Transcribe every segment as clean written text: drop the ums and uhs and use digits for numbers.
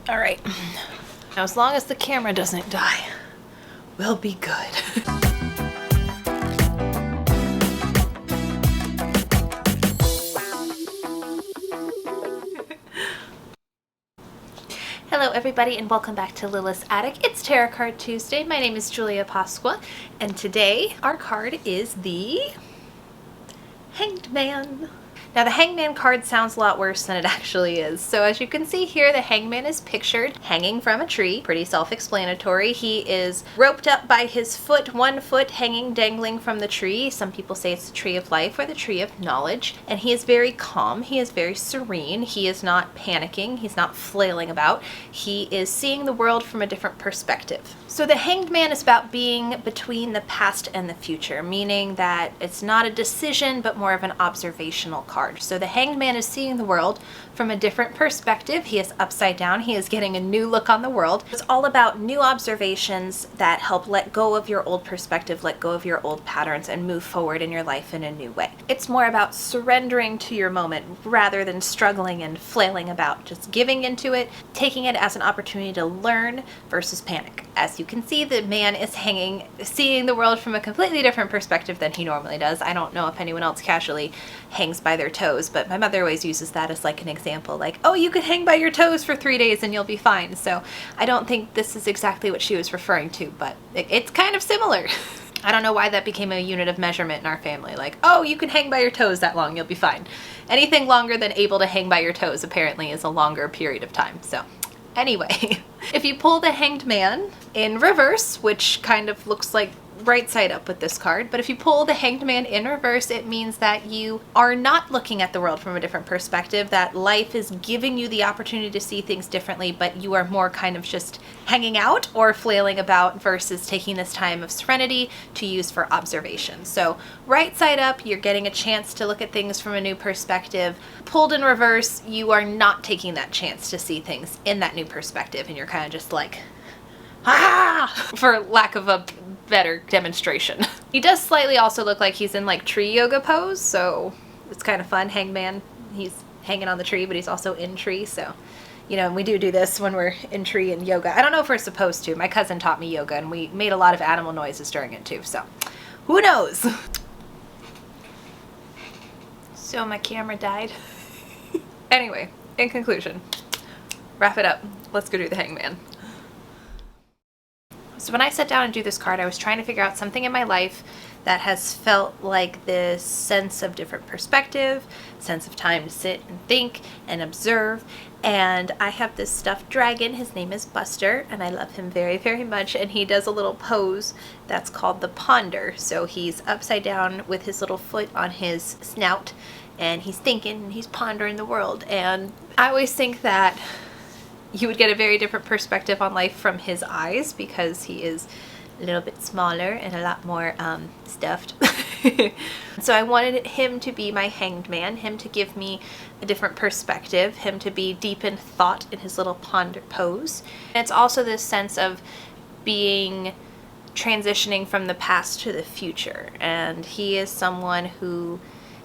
All right. Now, as long as the camera doesn't die, we'll be good. Hello everybody and welcome back to Lilith's Attic. It's Tarot Card Tuesday. My name is Julia Pasqua and today our card is the Hanged Man. Now the Hangman card sounds a lot worse than it actually is. So as you can see here, the Hangman is pictured hanging from a tree. Pretty self-explanatory. He is roped up by his foot, one foot hanging, dangling from the tree. Some people say it's the tree of life or the tree of knowledge. And he is very calm. He is very serene. He is not panicking. He's not flailing about. He is seeing the world from a different perspective. So the Hanged Man is about being between the past and the future, meaning that it's not a decision, but more of an observational card. So the Hanged Man is seeing the world from a different perspective. He is upside down. He is getting a new look on the world. It's all about new observations that help let go of your old perspective, let go of your old patterns, and move forward in your life in a new way. It's more about surrendering to your moment rather than struggling and flailing about, just giving into it, taking it as an opportunity to learn versus panic. As you can see, the man is hanging, seeing the world from a completely different perspective than he normally does. I don't know if anyone else casually hangs by their toes, but my mother always uses that as like an example, like, oh, you could hang by your toes for 3 days and you'll be fine. So I don't think this is exactly what she was referring to, but it's kind of similar. I don't know why that became a unit of measurement in our family, like, oh, you can hang by your toes that long, you'll be fine. Anything longer than able to hang by your toes apparently is a longer period of time. So anyway, if you pull the Hanged Man in reverse, which kind of looks like right side up with this card, but if you pull the Hanged Man in reverse, it means that you are not looking at the world from a different perspective, that life is giving you the opportunity to see things differently, but you are more kind of just hanging out or flailing about versus taking this time of serenity to use for observation. So right side up, you're getting a chance to look at things from a new perspective. Pulled in reverse, you are not taking that chance to see things in that new perspective, and you're kind of just like, ah, for lack of a better demonstration. He does slightly also look like he's in like tree yoga pose, so it's kind of fun. Hangman, he's hanging on the tree, but he's also in tree, so you know, we do this when we're in tree and yoga. I don't know if we're supposed to. My cousin taught me yoga and we made a lot of animal noises during it too, so who knows? So my camera died. Anyway, in conclusion, wrap it up. Let's go do the Hangman. So when I sat down and do this card, I was trying to figure out something in my life that has felt like this sense of different perspective, sense of time to sit and think and observe. And I have this stuffed dragon. His name is Buster, and I love him very, very much. And he does a little pose that's called the ponder. So he's upside down with his little foot on his snout, and he's thinking and he's pondering the world. And I always think that you would get a very different perspective on life from his eyes because he is a little bit smaller and a lot more stuffed. So I wanted him to be my Hanged Man, him to give me a different perspective, him to be deep in thought in his little ponder pose. And it's also this sense of being transitioning from the past to the future. And he is someone who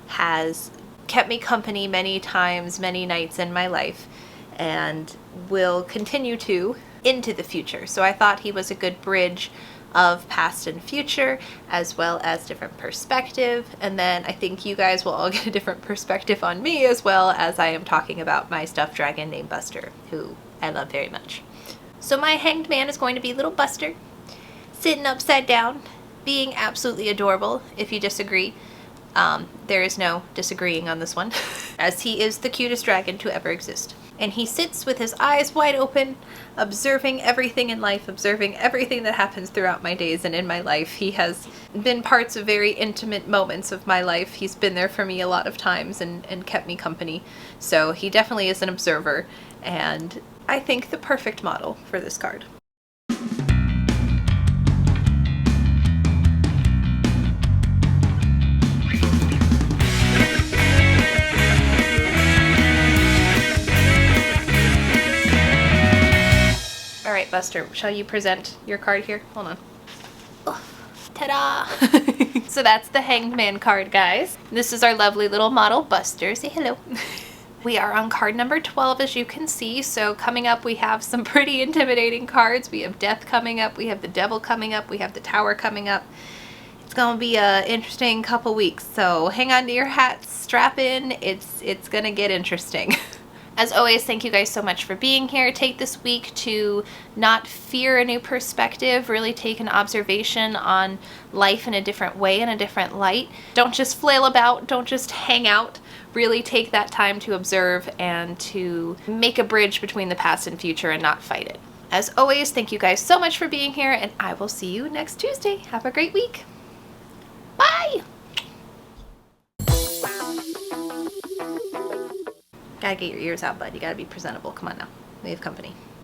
has kept me company many times, many nights in my life, and will continue to into the future. So I thought he was a good bridge of past and future, as well as different perspective. And then I think you guys will all get a different perspective on me, as well as I am talking about my stuffed dragon named Buster, who I love very much. So my Hanged Man is going to be little Buster, sitting upside down, being absolutely adorable. If you disagree, there is no disagreeing on this one, as he is the cutest dragon to ever exist. And he sits with his eyes wide open, observing everything in life, observing everything that happens throughout my days and in my life. He has been parts of very intimate moments of my life. He's been there for me a lot of times and kept me company. So he definitely is an observer, and I think the perfect model for this card. Alright, Buster, shall you present your card here? Hold on. Oh, ta-da! So that's the Hanged Man card, guys. This is our lovely little model, Buster. Say hello. We are on card number 12, as you can see. So coming up, we have some pretty intimidating cards. We have Death coming up, we have the Devil coming up, we have the Tower coming up. It's gonna be a interesting couple weeks, so hang on to your hats, strap in. It's gonna get interesting. As always, thank you guys so much for being here. Take this week to not fear a new perspective, really take an observation on life in a different way, in a different light. Don't just flail about, don't just hang out. Really take that time to observe and to make a bridge between the past and future and not fight it. As always, thank you guys so much for being here, and I will see you next Tuesday. Have a great week. Bye! Gotta get your ears out, bud. You gotta be presentable. Come on now. We have company.